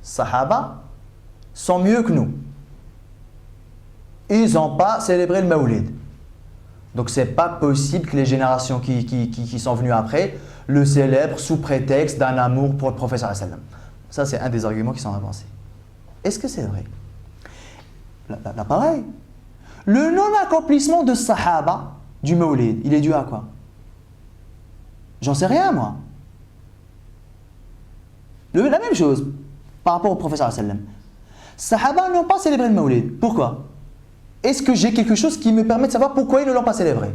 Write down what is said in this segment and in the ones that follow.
Sahaba sont mieux que nous. Ils n'ont pas célébré le Mawlid. Donc c'est pas possible que les générations qui sont venues après le célèbrent sous prétexte d'un amour pour le prophète sallallahu alayhi wa sallam. Ça c'est un des arguments qui sont avancés. Est-ce que c'est vrai? Là pareil. Le non-accomplissement de Sahaba du Mawlid, il est dû à quoi? J'en sais rien moi. La même chose par rapport au prophète sallallahu alayhi wa sallam. Sahaba n'ont pas célébré le Mawlid. Pourquoi? Est-ce que j'ai quelque chose qui me permet de savoir pourquoi ils ne l'ont pas célébré?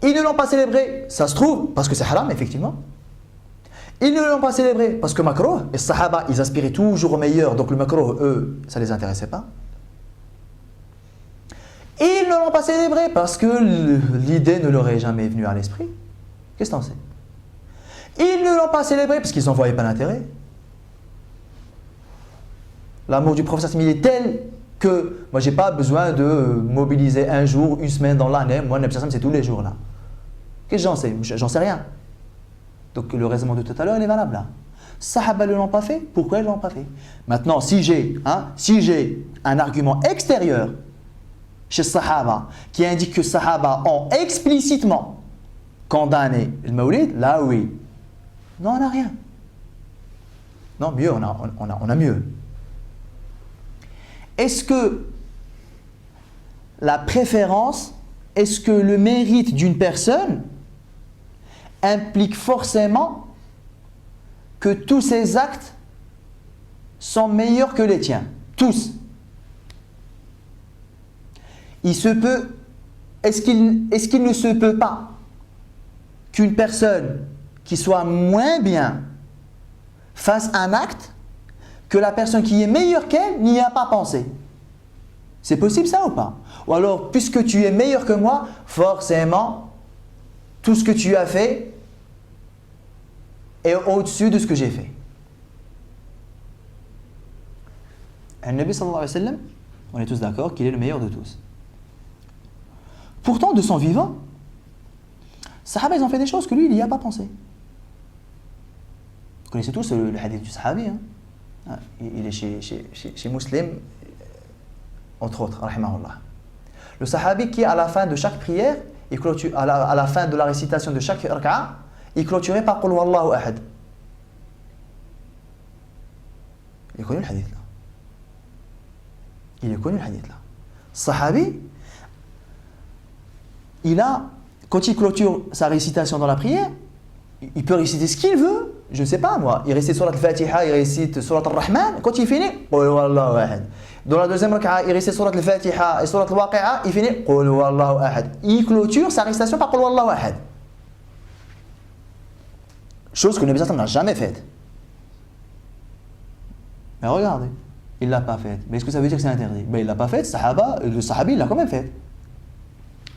Ils ne l'ont pas célébré, ça se trouve, parce que c'est haram, effectivement. Ils ne l'ont pas célébré parce que makruh, et Sahaba, ils aspiraient toujours au meilleur, donc le makruh, eux, ça ne les intéressait pas. Ils ne l'ont pas célébré parce que l'idée ne leur est jamais venue à l'esprit. Qu'est-ce que t'en sais? Ils ne l'ont pas célébré parce qu'ils n'en voyaient pas l'intérêt. L'amour du prophète, il est tel que moi, je n'ai pas besoin de mobiliser un jour, une semaine dans l'année. Moi, c'est tous les jours là. Qu'est-ce que j'en sais? J'en sais rien. Donc le raisonnement de tout à l'heure, il est valable là. Sahaba ne l'ont pas fait. Pourquoi ils ne l'ont pas fait? Maintenant, si j'ai un argument extérieur chez Sahaba qui indique que Sahaba ont explicitement condamné le Mawlid, là oui. Non, on n'a rien. Non, mieux, on a mieux. Est-ce que la préférence, est-ce que le mérite d'une personne implique forcément que tous ses actes sont meilleurs que les tiens? Tous. Il se peut, est-ce qu'il ne se peut pas qu'une personne qui soit moins bien fasse un acte que la personne qui est meilleure qu'elle n'y a pas pensé? C'est possible ça ou pas? Ou alors, puisque tu es meilleur que moi, forcément, tout ce que tu as fait est au-dessus de ce que j'ai fait. Le Nabi sallallahu alayhi wa sallam, on est tous d'accord qu'il est le meilleur de tous. Pourtant, de son vivant, Sahaba, ils ont fait des choses que lui, il n'y a pas pensé. Vous connaissez tous le hadith du Sahabi, hein? Il est chez Muslim, entre autres, rahimahullah. Le Sahabi qui, à la fin de chaque prière, à la fin de la récitation de chaque raka'a, il clôturait par Qul Huwallahu Ahad. Il est connu le hadith là. Il est connu le hadith là. Sahabi, quand il clôture sa récitation dans la prière, il peut réciter ce qu'il veut. Je ne sais pas moi, il récite Surat al-Fatiha, il récite Surat al-Rahman, quand il finit, Qul Huwallahu Ahad. Dans la deuxième raka'a, il récite Surat al-Fatiha et Surat al-Waqi'a, il finit Qul Huwallahu Ahad. Il clôture sa récitation par Qul Huwallahu Ahad. Chose que le Nabi sallallahu n'a jamais faite. Mais regardez, il ne l'a pas faite. Mais est-ce que ça veut dire que c'est interdit? Ben, il ne l'a pas faite, le Sahabi, il l'a quand même faite.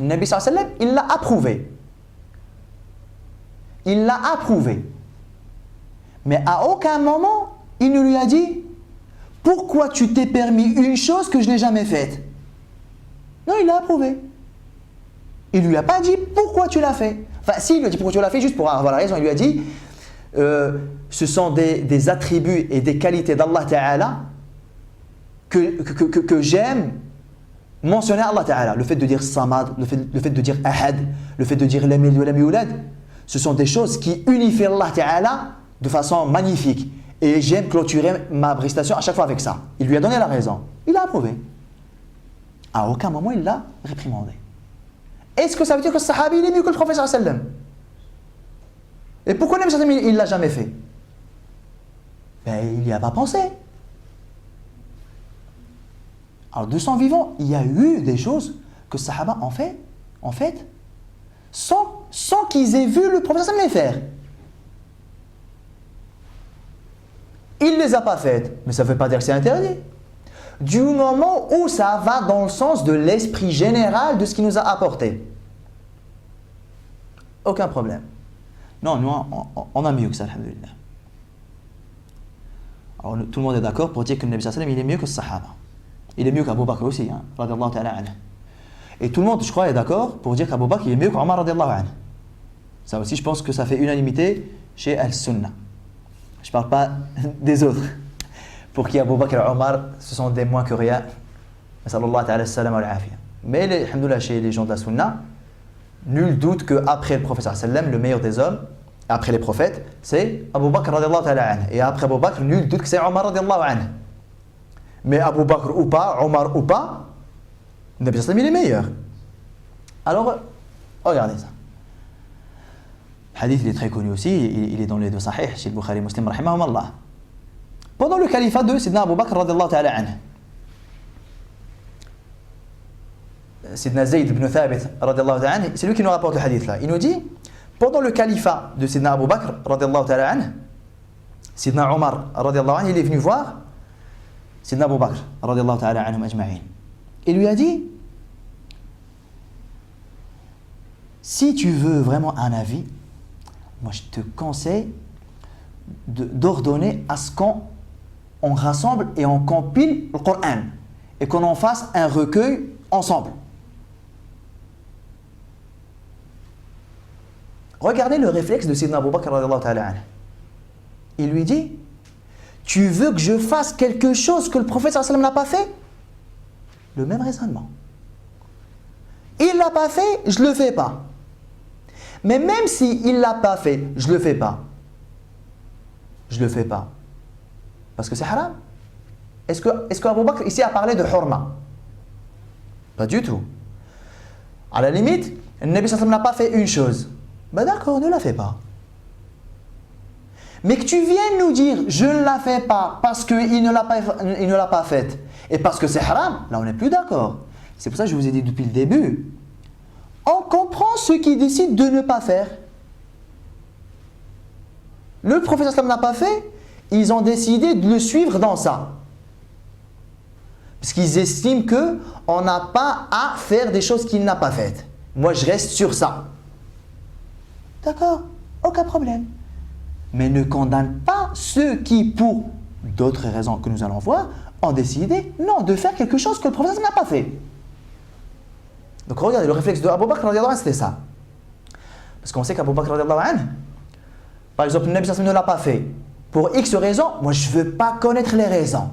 Le Nabi sallallahu il l'a approuvé. Il l'a approuvé. Mais à aucun moment, il ne lui a dit « Pourquoi tu t'es permis une chose que je n'ai jamais faite ?» Non, il l'a approuvé. Il ne lui a pas dit « Pourquoi tu l'as fait ?» Enfin, si, il lui a dit « Pourquoi tu l'as fait ?» juste pour avoir la raison. Il lui a dit ce sont des attributs et des qualités d'Allah Ta'ala que j'aime mentionner Allah Ta'ala. Le fait de dire Samad, le fait de dire Ahad, le fait de dire Lam Yalid wa Lam Yulad, ce sont des choses qui unifient Allah Ta'ala de façon magnifique. Et j'aime clôturer ma prestation à chaque fois avec ça. Il lui a donné la raison. Il a approuvé. À aucun moment, il l'a réprimandé. Est-ce que ça veut dire que le Sahabi il est mieux que le prophète sallallahu alayhi wa sallam? Et pourquoi le Nabi il ne l'a jamais fait? Ben, il n'y a pas pensé. Alors, de son vivant, il y a eu des choses que les Sahaba ont fait, sans qu'ils aient vu le prophète sallallahu alayhi wa sallam les faire. Il ne les a pas faites, mais ça ne veut pas dire que c'est interdit. Du moment où ça va dans le sens de l'esprit général de ce qu'il nous a apporté. Aucun problème. Non, nous, on a mieux que ça, alhamdulillah. Alors, tout le monde est d'accord pour dire que le Nabi sallallahu alayhi wa sallam, il est mieux que le Sahaba. Il est mieux qu'Abu Bakr aussi, hein, radiyallahu ta'ala anhu. Et tout le monde, je crois, est d'accord pour dire qu'Abu Bakr, il est mieux qu'Omar, radiyallahu anhu. Ça aussi, je pense que ça fait unanimité chez Al-Sunnah. Je ne parle pas des autres. pour qui Abu Bakr et Omar, ce sont des moins que rien. Mais alhamdoulilah, chez les gens de la Sunna, nul doute qu'après le prophète sallam, le meilleur des hommes, après les prophètes, c'est Abu Bakr radiallahu ta'ala anhu. Et après Abu Bakr, nul doute que c'est Omar radiallahu anhu. Mais Abu Bakr ou pas, Omar ou pas, Nabi sallam il est meilleur. Alors, regardez ça. Le hadith il est très connu aussi, il est dans les deux sahih, chez le Bukhari Muslim rahimahumullah. Pendant le califat de Sidna Abu Bakr radiallahu ta'ala anhu, Sidna Zayd ibn Thabit radiallahu ta'ala anhu, c'est lui qui nous rapporte le hadith là. Il nous dit, pendant le califat de Sidna Abu Bakr radiallahu ta'ala anhu, Sidna Omar radiallahu anhu, il est venu voir Sidna Abu Bakr radiallahu ta'ala anhum ajma'in. Il lui a dit, si tu veux vraiment un avis, moi je te conseille d'ordonner à ce qu'on rassemble et on compile le Coran et qu'on en fasse un recueil ensemble. Regardez le réflexe de Sidna Abu Bakr radiallahu ta'ala anhu. Il lui dit, tu veux que je fasse quelque chose que le prophète sallam n'a pas fait? Le même raisonnement. Il ne l'a pas fait, je ne le fais pas. Mais même s'il ne l'a pas fait, je ne le fais pas. Je ne le fais pas. Parce que c'est haram. Est-ce que Abu Bakr ici a parlé de hurma? Pas du tout. À la limite, le Nabi sallam n'a pas fait une chose. Ben d'accord, ne la fais pas. Mais que tu viennes nous dire, je ne la fais pas parce qu'il ne l'a pas faite et parce que c'est haram, là on n'est plus d'accord. C'est pour ça que je vous ai dit depuis le début, on comprend ceux qui décident de ne pas faire. Le prophète sallam n'a pas fait, ils ont décidé de le suivre dans ça. Parce qu'ils estiment qu'on n'a pas à faire des choses qu'il n'a pas faites. Moi je reste sur ça. D'accord, aucun problème. Mais ne condamne pas ceux qui, pour d'autres raisons que nous allons voir, ont décidé, non, de faire quelque chose que le prophète n'a pas fait. Donc regardez, le réflexe de Abu Bakr, c'était ça. Parce qu'on sait qu'Abu Bakr, par exemple, le Nabi sallam ne l'a pas fait. Pour X raisons, moi je ne veux pas connaître les raisons.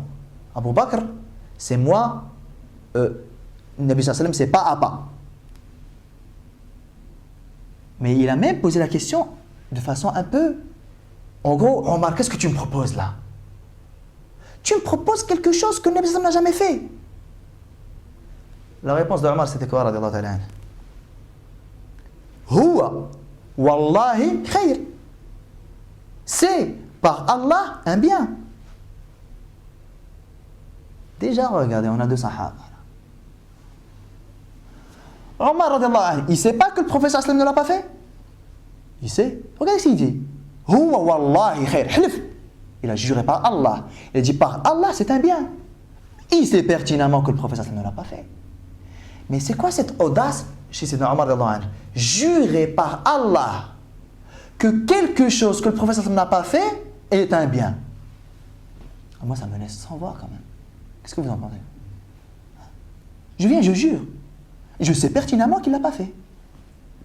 Abu Bakr, c'est moi, le Nabi sallam, c'est pas à pas. Mais il a même posé la question de façon un peu... En gros, Omar, qu'est-ce que tu me proposes là? Tu me proposes quelque chose que le Nabi sallam n'a jamais fait. La réponse de Omar, c'était quoi, radiallahu ta'ala anhu? Huwa, wallahi, khayr. C'est, par Allah, un bien. Déjà, regardez, on a deux sahaba. Omar, radiallahu anhu, il ne sait pas que le prophète sallam ne l'a pas fait? Il sait. Regardez ce qu'il dit. Huwa wallahi khair. Hlif. Il a juré par Allah. Il a dit par Allah, c'est un bien. Il sait pertinemment que le prophète sallam ne l'a pas fait. Mais c'est quoi cette audace chez Sayyidina Omar radiallahu anhu? Jurer par Allah que quelque chose que le prophète sallam n'a pas fait est un bien. Moi, ça me laisse sans voix quand même. Qu'est-ce que vous en pensez? Je jure. Je sais pertinemment qu'il ne l'a pas fait.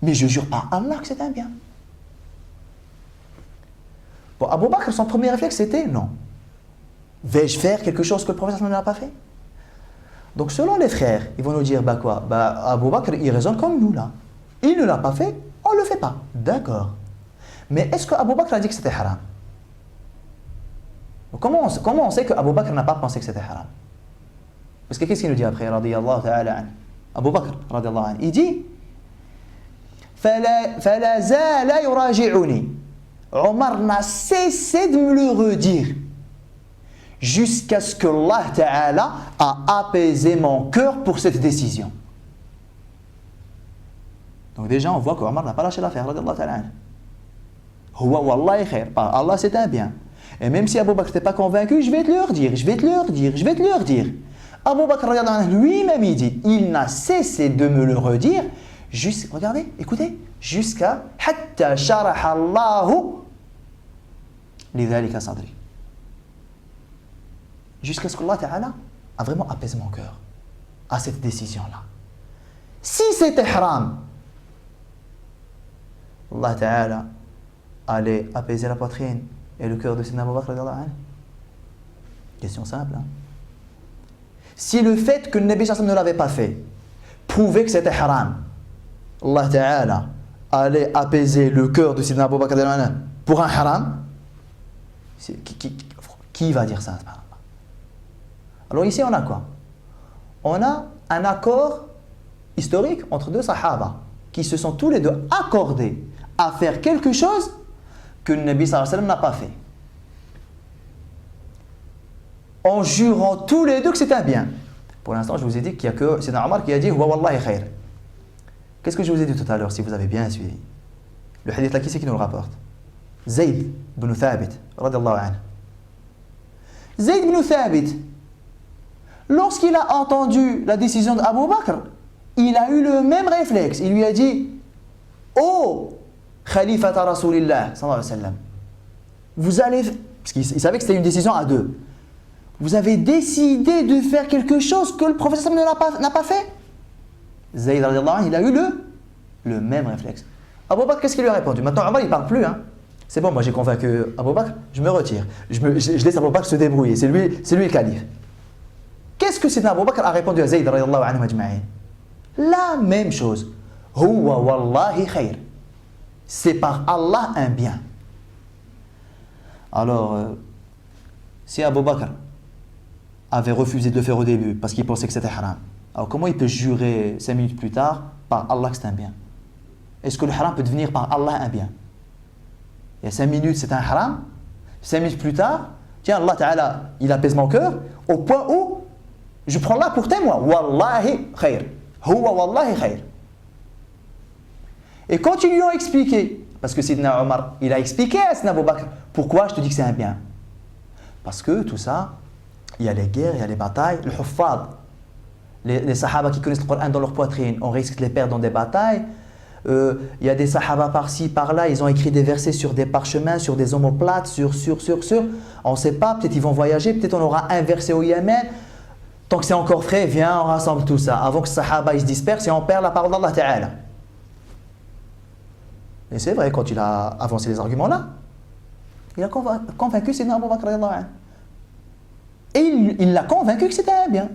Mais je jure par Allah que c'est un bien. Bon, Abu Bakr, son premier réflexe, c'était non. Vais-je faire quelque chose que le prophète n'a pas fait? Donc, selon les frères, ils vont nous dire, bah quoi? Bah, Abu Bakr, il raisonne comme nous, là. Il ne l'a pas fait, on ne le fait pas. D'accord. Mais est-ce que Abu Bakr a dit que c'était haram? Comment on sait que Abu Bakr n'a pas pensé que c'était haram? Parce que qu'est-ce qu'il nous dit après, radiyallahu ta'ala anhu? Abu Bakr, radiyallahu anhu, il dit فَلَا زَالَ يُرَاجِعُنِي. Omar n'a cessé de me le redire jusqu'à ce que Allah Ta'ala a apaisé mon cœur pour cette décision. Donc déjà on voit que Omar n'a pas lâché l'affaire, radiyallahu ta'ala anhu. Huwa wallahi khair, par Allah c'est un bien. Et même si Abu Bakr n'était pas convaincu, je vais te le dire. Abu Bakr radiyallahu anhu lui-même il dit, il n'a cessé de me le redire, regardez, écoutez, jusqu'à hatta sharaha Allahu lidhalika sadri. Jusqu'à ce qu'Allah Ta'ala a vraiment apaisé mon cœur à cette décision-là. Si c'était haram, Allah Ta'ala allait apaiser la poitrine et le cœur de Sayyidina Abu Bakr radiyallahu anhu. Question simple. Hein? Si le fait que le Nabi sallallahu alayhi wa sallam ne l'avait pas fait prouvait que c'était haram, Allah Ta'ala allait apaiser le cœur de Sidna Abu Bakr pour un haram, qui va dire ça? Alors ici on a quoi? On a un accord historique entre deux sahaba qui se sont tous les deux accordés à faire quelque chose que le Nabi sallallahu alayhi wa sallam n'a pas fait. En jurant tous les deux que c'est un bien. Pour l'instant, je vous ai dit qu'il n'y a que Sidna Omar qui a dit « Wa wallahi khair ». Qu'est-ce que je vous ai dit tout à l'heure, si vous avez bien suivi? Le hadith là, qui c'est qui nous le rapporte? Zayd ibn Thabit, radiyallahu anhu. Zayd ibn Thabit, lorsqu'il a entendu la décision d'Abu Bakr, il a eu le même réflexe. Il lui a dit « Oh, Khalifata Rasulillah, sallallahu alayhi wa sallam, vous allez… » Parce qu'il savait que c'était une décision à deux. Vous avez décidé de faire quelque chose que le prophète n'a pas fait. Zayd, il a eu le même réflexe. Abu Bakr, qu'est-ce qu'il lui a répondu? Maintenant, Omar, il ne parle plus. Hein. C'est bon, moi j'ai convaincu Abu Bakr, je me retire. Je laisse Abu Bakr se débrouiller. C'est lui le calife. Qu'est-ce que Sidna Abu Bakr a répondu à Zayd, la même chose. Huwa wallahi khair. C'est par Allah un bien. Alors, si Abu Bakr avait refusé de le faire au début parce qu'il pensait que c'était haram, alors comment il peut jurer 5 minutes plus tard par Allah que c'est un bien? Est-ce que le haram peut devenir par Allah un bien? Il y a 5 minutes c'est un haram, 5 minutes plus tard, tiens, Allah Ta'ala, il apaise mon cœur au point où je prends là pour témoin. Wallahi khair. Huwa wallahi khair. Et quand ils lui ont expliqué, parce que Sidna Omar, il a expliqué à Sidna Abu Bakr, pourquoi je te dis que c'est un bien? Parce que tout ça, il y a les guerres, il y a les batailles, le huffad, les sahaba qui connaissent le Coran dans leur poitrine, on risque de les perdre dans des batailles. Il y a des sahaba par-ci, par-là, ils ont écrit des versets sur des parchemins, sur des omoplates, sur. On ne sait pas, peut-être ils vont voyager, peut-être on aura un verset au Yémen. Tant que c'est encore frais, viens, on rassemble tout ça. Avant que les sahaba ils se dispersent et on perd la parole d'Allah Ta'ala. Et c'est vrai, quand il a avancé les arguments là, il a convaincu Sidna Abu Bakr. Et il l'a convaincu que c'était un bien.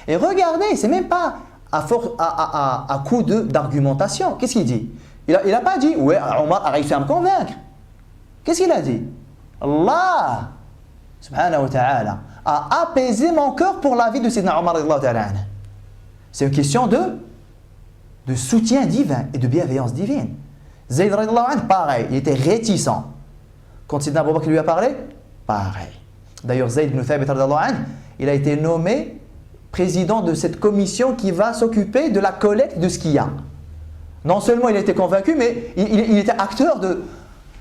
Et regardez, c'est même pas à coup d'argumentation. Qu'est-ce qu'il dit? Il n'a pas dit, ouais, Omar a réussi à me convaincre. Qu'est-ce qu'il a dit? Allah, subhanahu wa ta'ala, a apaisé mon cœur pour la vie de Sidna Omar. C'est une question de soutien divin et de bienveillance divine. Zayd, pareil, il était réticent. Quand Sidna Abu Bakr lui a parlé, pareil. D'ailleurs, Zayd ibn Thabit, il a été nommé président de cette commission qui va s'occuper de la collecte de ce qu'il y a. Non seulement il a été convaincu, mais il était acteur de…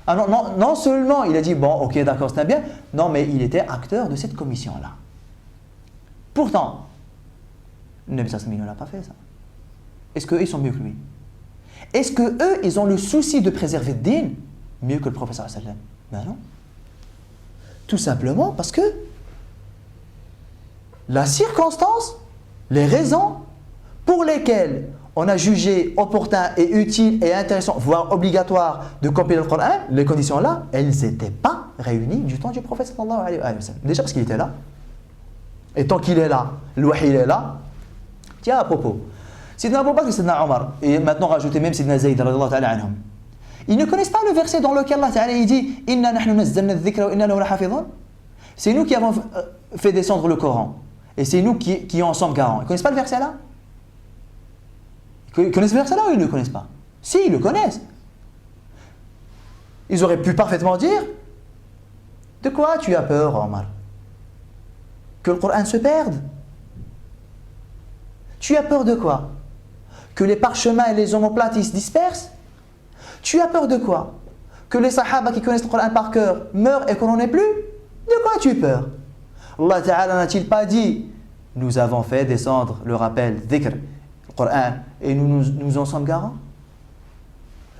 Ah non seulement il a dit, bon, ok, d'accord, c'est un bien, non, mais il était acteur de cette commission-là. Pourtant, le Nabi sallallahu alayhi wa sallam ne l'a pas fait, ça. Est-ce qu'eux, ils sont mieux que lui? Est-ce qu'eux, ils ont le souci de préserver le din mieux que le prophète sallallahu alayhi wa sallam? Ben non. Tout simplement parce que la circonstance, les raisons pour lesquelles on a jugé opportun et utile et intéressant, voire obligatoire de compiler le Coran, les conditions là, elles n'étaient pas réunies du temps du prophète sallallahu alayhi wa sallam. Déjà parce qu'il était là. Et tant qu'il est là, le wahi il est là. Tiens, à propos, Sidna Abu Bakr et Sidna Omar, et maintenant rajoutez même Sidna Zayd, ils ne connaissent pas le verset dans lequel Allah Ta'ala dit Inna nahnu nazzalna adh-dhikra wa inna lahu lahafidhun. C'est nous qui avons fait descendre le Coran. Et c'est nous qui en sommes garants. Ils ne connaissent pas le verset là? Ils connaissent le verset là ou ils ne le connaissent pas? Si, ils le connaissent. Ils auraient pu parfaitement dire de quoi tu as peur, Omar? Que le Coran se perde? Tu as peur de quoi? Que les parchemins et les omoplates ils se dispersent? Tu as peur de quoi? Que les sahaba qui connaissent le Coran par cœur meurent et qu'on n'en ait plus? De quoi as-tu peur? Allah Ta'ala n'a-t-il pas dit nous avons fait descendre le rappel, dhikr, le Coran, et nous en sommes garants?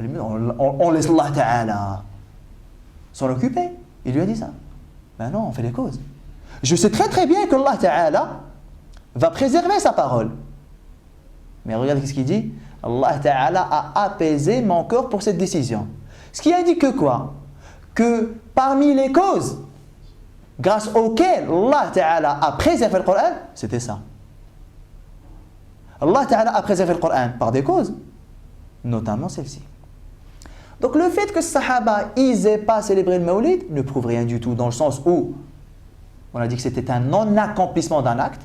On laisse Allah Ta'ala s'en occuper. Il lui a dit ça. Ben non, on fait les causes. Je sais très très bien que Allah Ta'ala va préserver sa parole. Mais regardez ce qu'il dit. Allah Ta'ala a apaisé mon cœur pour cette décision. Ce qui indique que quoi? Que parmi les causes grâce auquel Allah Ta'ala a préservé le Coran, c'était ça. Allah Ta'ala a préservé le Coran par des causes, notamment celle-ci. Donc le fait que les Sahaba n'aient pas célébré le Mawlid ne prouve rien du tout, dans le sens où on a dit que c'était un non-accomplissement d'un acte.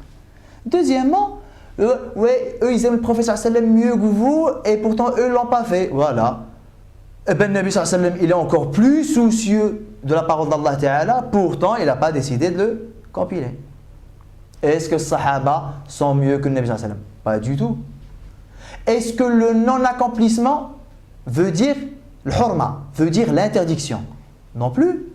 Deuxièmement, ouais, eux ils aiment le prophète sallam mieux que vous et pourtant eux ne l'ont pas fait. Voilà. Et ben Nabi sallam il est encore plus soucieux de la parole d'Allah Ta'ala, pourtant il n'a pas décidé de le compiler. Est-ce que les Sahaba sont mieux que le Nabi sallam? Pas du tout. Est-ce que le non-accomplissement veut dire le hurma, veut dire l'interdiction? Non plus.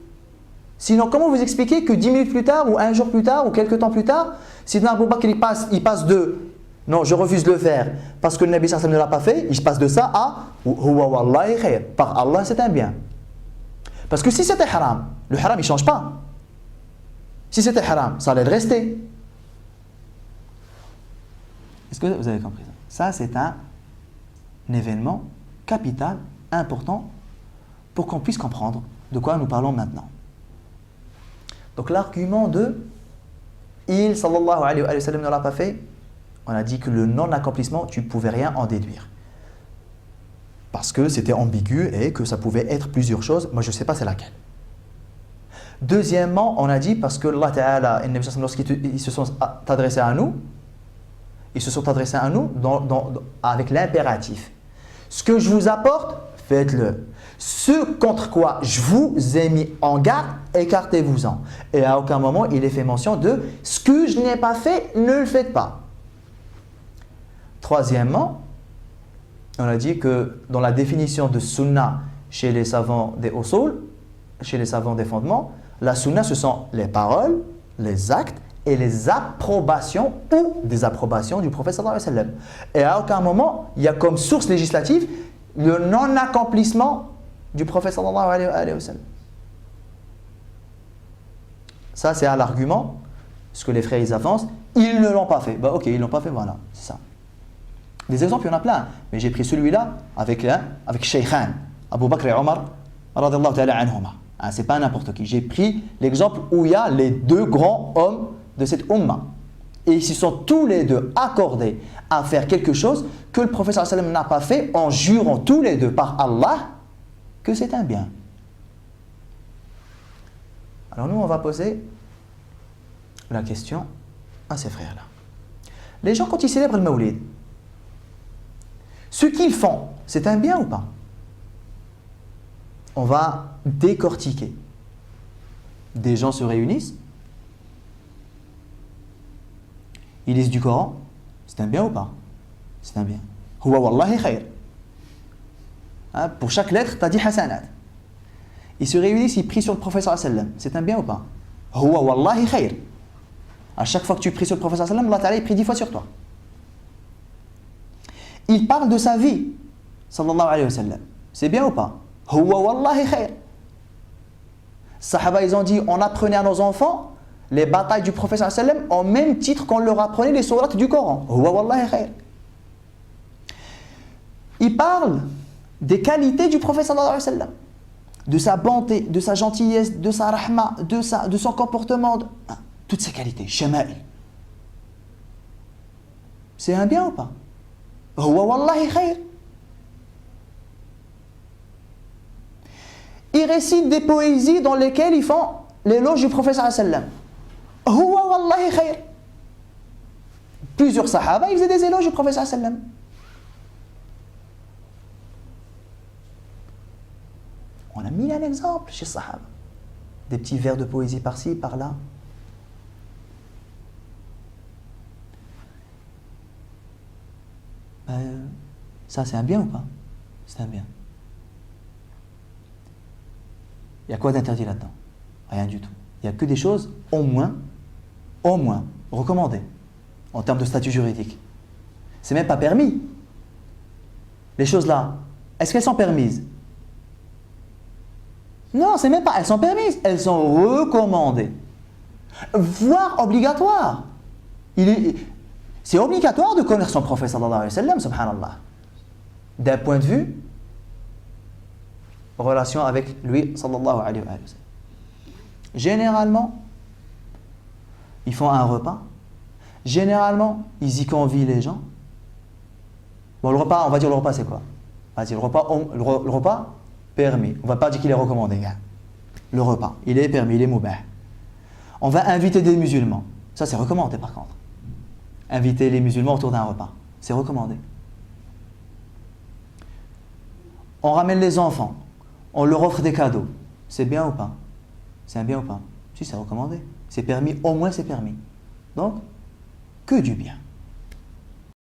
Sinon, comment vous expliquez que 10 minutes plus tard, ou un jour plus tard, ou quelques temps plus tard, Sidna Abu Bakr il passe de « Non, je refuse de le faire parce que le Nabi sallam ne l'a pas fait », il passe de ça à « Huwa wallahi khair ». Par Allah, c'est un bien. Parce que si c'était haram, le haram il ne change pas. Si c'était haram, ça allait le rester. Est-ce que vous avez compris ça? Ça, c'est un événement capital, important, pour qu'on puisse comprendre de quoi nous parlons maintenant. Donc l'argument de « il, sallallahu alayhi wa sallam, ne l'a pas fait », on a dit que le non-accomplissement, tu ne pouvais rien en déduire. Parce que c'était ambigu et que ça pouvait être plusieurs choses. Moi, je ne sais pas c'est laquelle. Deuxièmement, on a dit parce que Allah Ta'ala, lorsqu'ils se sont adressés à nous, ils se sont adressés à nous avec l'impératif. Ce que je vous apporte, faites-le. Ce contre quoi je vous ai mis en garde, écartez-vous-en. Et à aucun moment, il est fait mention de ce que je n'ai pas fait, ne le faites pas. Troisièmement, on a dit que dans la définition de sunnah chez les savants des usul, chez les savants des fondements, la sunnah ce sont les paroles, les actes et les approbations ou désapprobations du prophète sallallahu alayhi wa sallam. Et à aucun moment, il y a comme source législative le non-accomplissement du prophète sallallahu alayhi wa sallam. Ça, c'est à l'argument, ce que les frères ils avancent, ils ne l'ont pas fait. Bah ok, ils ne l'ont pas fait, voilà, c'est ça. Des exemples, il y en a plein, mais j'ai pris celui-là avec Shaykhan, Abu Bakr et Omar, radiyallahu ta'ala anhuma. Hein, c'est pas n'importe qui. J'ai pris l'exemple où il y a les deux grands hommes de cette umma. Et ils se sont tous les deux accordés à faire quelque chose que le prophète sallallahu alayhi wa sallam n'a pas fait en jurant tous les deux par Allah que c'est un bien. Alors nous, on va poser la question à ces frères-là. Les gens, quand ils célèbrent le Mawlid, ce qu'ils font, c'est un bien ou pas? On va décortiquer. Des gens se réunissent, ils lisent du Coran, c'est un bien ou pas? C'est un bien. Huwa wallahi khair. Hein, pour chaque lettre, tu as dit hasanat. Ils se réunissent, ils prient sur le prophète sallallahu alayhi wa sallam. C'est un bien ou pas? Huwa wallahi khair. À chaque fois que tu pries sur le prophète sallallahu alayhi wa sallam, Allah Ta'ala prie 10 fois sur toi. Il parle de sa vie, sallallahu alayhi wa sallam. C'est bien ou pas? Huwa wallahi khair. Sahaba, ils ont dit, on apprenait à nos enfants les batailles du prophète sallallahu alayhi wa sallam au même titre qu'on leur apprenait les sourates du Coran. Huwa wallahi khair. Il parle des qualités du prophète sallallahu alayhi wa sallam, de sa bonté, de sa gentillesse, de sa rahma, de son comportement, toutes ces qualités, shama'il. C'est un bien ou pas? Huwa wallahi khair. Ils récitent des poésies dans lesquelles ils font l'éloge du prophète sallallahu alayhi wa sallam. Huwa wallahi khair. Plusieurs sahaba, ils faisaient des éloges du prophète sallallahu alayhi wa sallam. On a mis un exemple chez Sahaba. Des petits vers de poésie par-ci, par-là. Ça, c'est un bien ou pas? C'est un bien. Il y a quoi d'interdit là-dedans? Rien du tout. Il n'y a que des choses, au moins, recommandées, en termes de statut juridique. C'est même pas permis. Les choses là, est-ce qu'elles sont permises? Non, c'est même pas, elles sont permises, elles sont recommandées, voire obligatoires. C'est obligatoire de connaître son prophète sallallahu alayhi wa sallam, subhanallah. D'un point de vue relation avec lui sallallahu alayhi wa sallam. Généralement, ils font un repas. Généralement, ils y convient les gens. Bon, le repas, on va dire le repas, c'est quoi? On va dire le repas permis. On ne va pas dire qu'il est recommandé. Hein. Le repas, il est permis, il est moubah. On va inviter des musulmans. Ça, c'est recommandé par contre. Inviter les musulmans autour d'un repas. C'est recommandé. On ramène les enfants. On leur offre des cadeaux. C'est bien ou pas? C'est un bien ou pas? Si, c'est recommandé. C'est permis, au moins c'est permis. Donc, que du bien.